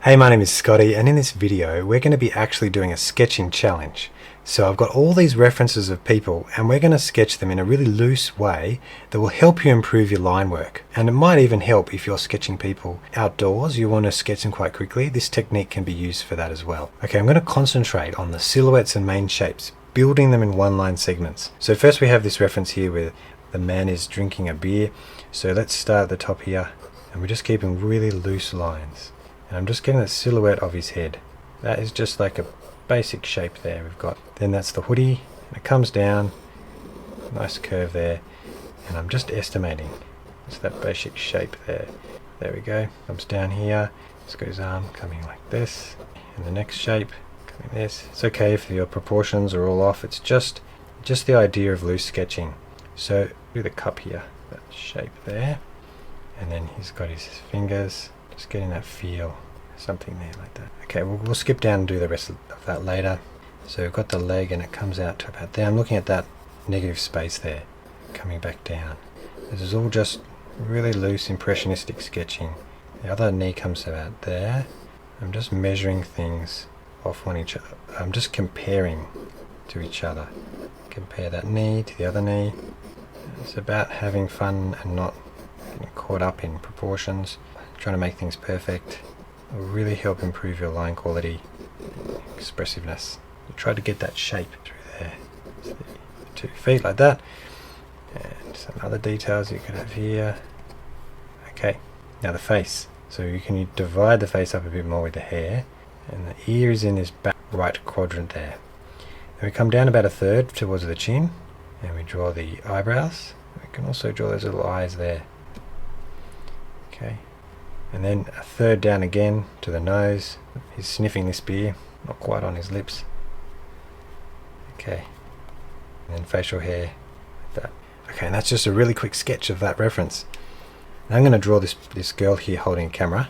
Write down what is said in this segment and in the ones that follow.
Hey, my name is Scotty, and in this video we're going to be actually doing a sketching challenge. So I've got all these references of people and we're going to sketch them in a really loose way that will help you improve your line work. And it might even help if you're sketching people outdoors, you want to sketch them quite quickly. This technique can be used for that as well. Okay, I'm going to concentrate on the silhouettes and main shapes, building them in one line segments. So first we have this reference here where the man is drinking a beer. So let's start at the top here and we're just keeping really loose lines. And I'm just getting the silhouette of his head. That is just like a basic shape there we've got. Then that's the hoodie, and it comes down, nice curve there, and I'm just estimating. It's that basic shape there. There we go. Comes down here, it's got his arm coming like this, and the next shape coming this. It's okay if your proportions are all off. It's just the idea of loose sketching. So do the cup here, that shape there, and then he's got his fingers. Just getting that feel, something there like that. Okay, we'll skip down and do the rest of that later. So we've got the leg and it comes out to about there. I'm looking at that negative space there, coming back down. This is all just really loose impressionistic sketching. The other knee comes about there. I'm just measuring things off on each other. I'm just comparing to each other. Compare that knee to the other knee. It's about having fun and not getting caught up in proportions. Trying to make things perfect will really help improve your line quality, expressiveness. You try to get that shape through there. So the 2 feet like that, and some other details you could have here. Okay, now the face. So you can divide the face up a bit more with the hair, and the ear is in this back right quadrant there. Then we come down about a third towards the chin, and we draw the eyebrows. We can also draw those little eyes there. Okay. And then a third down again to the nose. He's sniffing this beer, not quite on his lips. Okay. And then facial hair, like that. Okay, and that's just a really quick sketch of that reference. Now I'm going to draw this girl here holding a camera.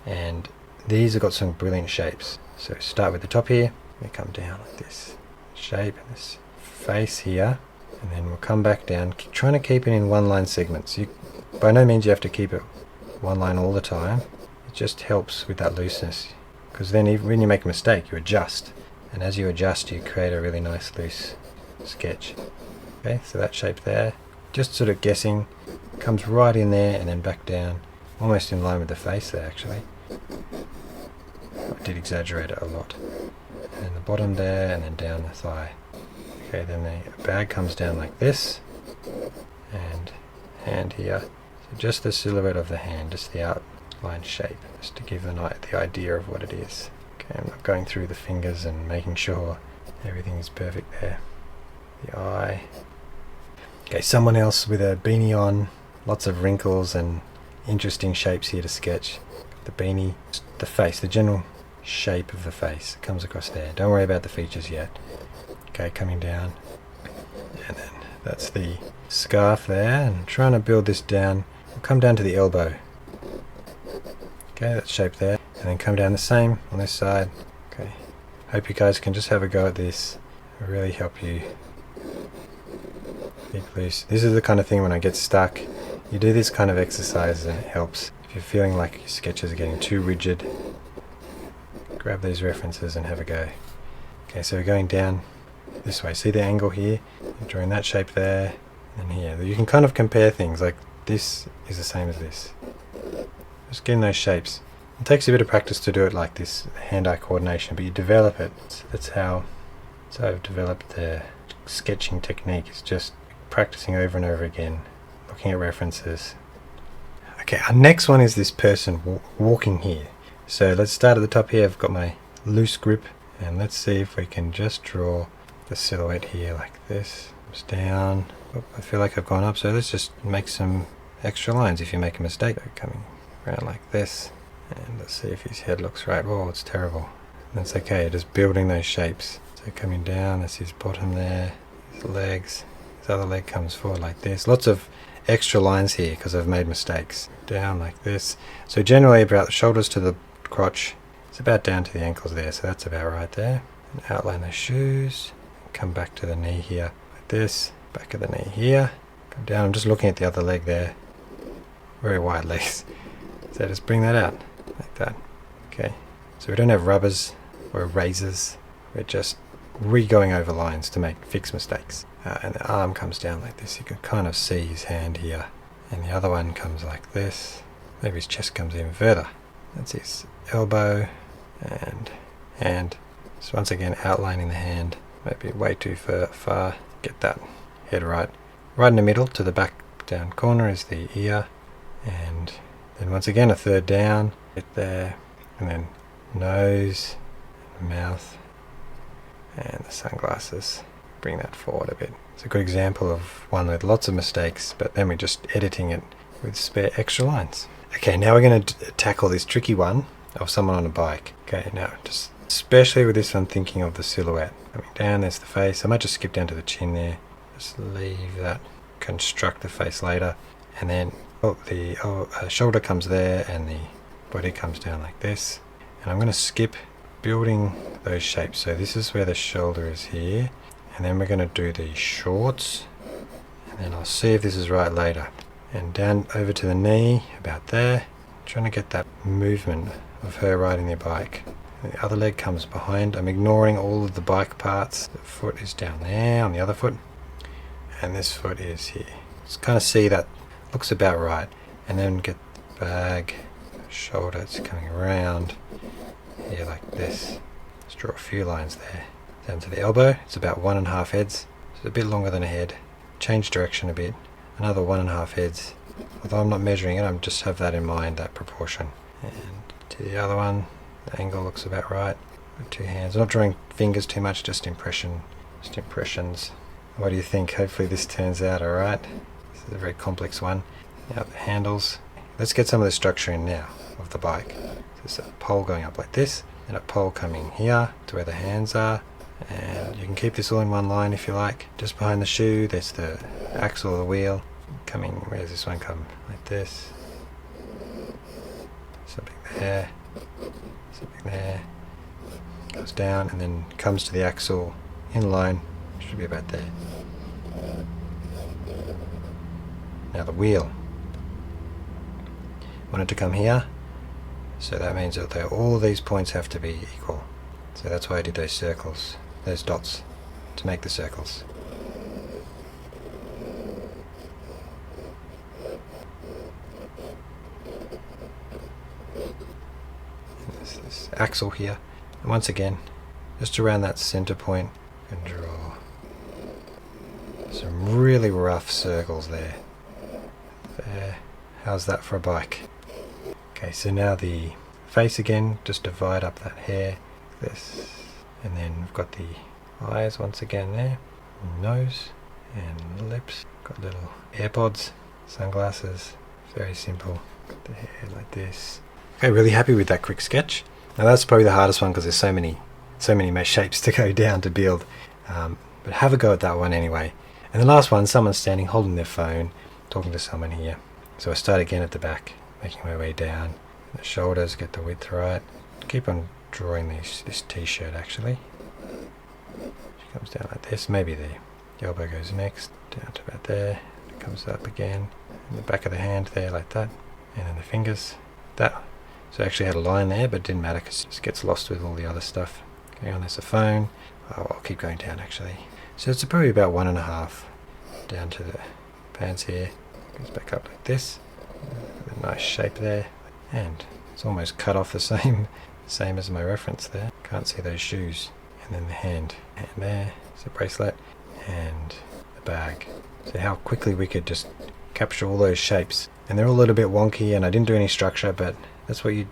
And these have got some brilliant shapes. So start with the top here, we come down like this shape and this face here. And then we'll come back down, trying to keep it in one line segments. By no means you have to keep it one line all the time. It just helps with that looseness, because then even when you make a mistake you adjust, and as you adjust you create a really nice loose sketch. Okay, so that shape there, just sort of guessing, comes right in there and then back down, almost in line with the face there actually. I did exaggerate it a lot. And the bottom there and then down the thigh. Okay, then the bag comes down like this, and hand here. Just the silhouette of the hand, just the outline shape, just to give the idea of what it is. Okay, I'm not going through the fingers and making sure everything is perfect there. The eye. Okay, someone else with a beanie on, lots of wrinkles and interesting shapes here to sketch. The beanie, the face, the general shape of the face comes across there. Don't worry about the features yet. Okay, coming down, and then that's the scarf there, and trying to build this down. We'll come down to the elbow. Okay, that shape there, and then come down the same on this side. Okay, hope you guys can just have a go at this. It'll really help you keep loose. This is the kind of thing when I get stuck, you do this kind of exercise and it helps. If you're feeling like your sketches are getting too rigid, grab these references and have a go. Okay, so we're going down this way. See the angle here? You're drawing that shape there and here. You can kind of compare things, like this is the same as this. Just getting those shapes. It takes a bit of practice to do it like this, hand-eye coordination, but you develop it. That's how I've developed the sketching technique. It's just practicing over and over again, looking at references. Okay, our next one is this person walking here. So let's start at the top here. I've got my loose grip, and let's see if we can just draw the silhouette here like this. Comes down. Oh, I feel like I've gone up, so let's just make some extra lines if you make a mistake. Coming around like this, and let's see if his head looks right. Oh, it's terrible. That's okay, just building those shapes. So coming down, that's his bottom there, his legs, his other leg comes forward like this. Lots of extra lines here because I've made mistakes. Down like this. So generally about the shoulders to the crotch, it's about down to the ankles there, so that's about right there. And outline the shoes, come back to the knee here like this, back of the knee here, come down. I'm just looking at the other leg there, very wide legs, so just bring that out like that. Okay, so we don't have rubbers or erasers, we're just re-going over lines to fix mistakes. And the arm comes down like this, you can kind of see his hand here, and the other one comes like this. Maybe his chest comes even further. That's his elbow and hand. So once again outlining the hand, maybe way too far, get that head right. Right in the middle to the back down corner is the ear, and then once again a third down, get there, and then nose, mouth, and the sunglasses. Bring that forward a bit. It's a good example of one with lots of mistakes, but then we're just editing it with spare extra lines. Okay, now we're going to tackle this tricky one of someone on a bike. Okay, now just especially with this one, thinking of the silhouette. Coming down, there's the face. I might just skip down to the chin there. Just leave that. Construct the face later, and then the shoulder comes there, and the body comes down like this. And I'm going to skip building those shapes. So this is where the shoulder is here, and then we're going to do the shorts, and then I'll see if this is right later. And down over to the knee, about there. Trying to get that movement of her riding the bike. And the other leg comes behind. I'm ignoring all of the bike parts. The foot is down there on the other foot, and this foot is here. Just kind of see that looks about right. And then get the bag, shoulder, it's coming around here like this. Let's draw a few lines there. Down to the elbow, it's about 1.5 heads. It's a bit longer than a head. Change direction a bit. Another 1.5 heads. Although I'm not measuring it, I just have that in mind, that proportion. And to the other one, the angle looks about right. With 2 hands. I'm not drawing fingers too much, just impressions. What do you think? Hopefully this turns out alright. This is a very complex one. Now the handles. Let's get some of the structure in now of the bike. There's a pole going up like this, and a pole coming here to where the hands are. And you can keep this all in one line if you like. Just behind the shoe, there's the axle of the wheel. Coming, where's this one come? Like this. Something there. Something there. Goes down and then comes to the axle in line. Should be about there. Now the wheel. Want it to come here. So that means that all these points have to be equal. So that's why I did those circles. Those dots to make the circles. There's this axle here, and once again, just around that center point, you can draw some really rough circles there. There. How's that for a bike? Okay, so now the face again, just divide up that hair, this. And then we've got the eyes once again there, nose and lips. Got little AirPods, sunglasses, very simple. Got the hair like this. Okay, really happy with that quick sketch. Now that's probably the hardest one because there's so many shapes to go down to build. But have a go at that one anyway. And the last one, someone's standing holding their phone, talking to someone here. So I start again at the back, making my way down. The shoulders, get the width right. Keep on drawing this t-shirt actually. She comes down like this, maybe the elbow goes next, down to about there, it comes up again, and the back of the hand there like that, and then the fingers, that. So I actually had a line there, but it didn't matter because it just gets lost with all the other stuff. Okay, on there's a phone. I'll keep going down actually. So it's probably about 1.5 down to the pants here, goes back up like this, a nice shape there, and it's almost cut off the same as my reference there. Can't see those shoes. And then the hand there, it's a bracelet, and the bag. So how quickly we could just capture all those shapes. And they're all a little bit wonky, and I didn't do any structure, but that's what you're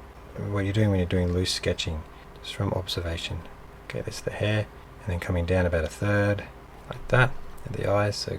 doing when you're doing loose sketching, just from observation. Okay, there's the hair, and then coming down about 1/3, like that, and the eyes. So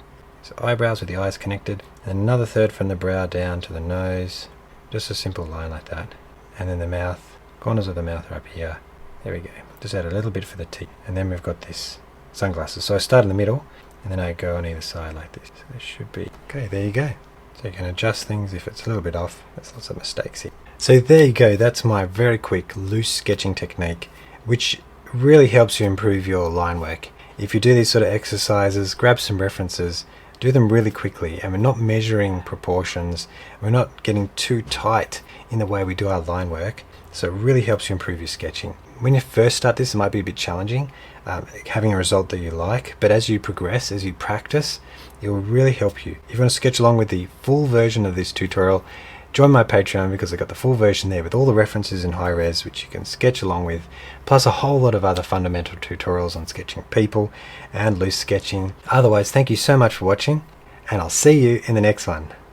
eyebrows with the eyes connected, and another 1/3 from the brow down to the nose. Just a simple line like that. And then the mouth. Corners of the mouth are up here. There we go. Just add a little bit for the teeth. And then we've got this sunglasses. So I start in the middle, and then I go on either side like this. So there should be... Okay, there you go. So you can adjust things if it's a little bit off. There's lots of mistakes here. So there you go. That's my very quick loose sketching technique, which really helps you improve your line work. If you do these sort of exercises, grab some references, do them really quickly, and we're not measuring proportions. We're not getting too tight in the way we do our line work. So it really helps you improve your sketching. When you first start this, it might be a bit challenging, having a result that you like, but as you progress, as you practice, it will really help you. If you want to sketch along with the full version of this tutorial, join my Patreon, because I've got the full version there with all the references in high res which you can sketch along with, plus a whole lot of other fundamental tutorials on sketching people and loose sketching. Otherwise, thank you so much for watching, and I'll see you in the next one.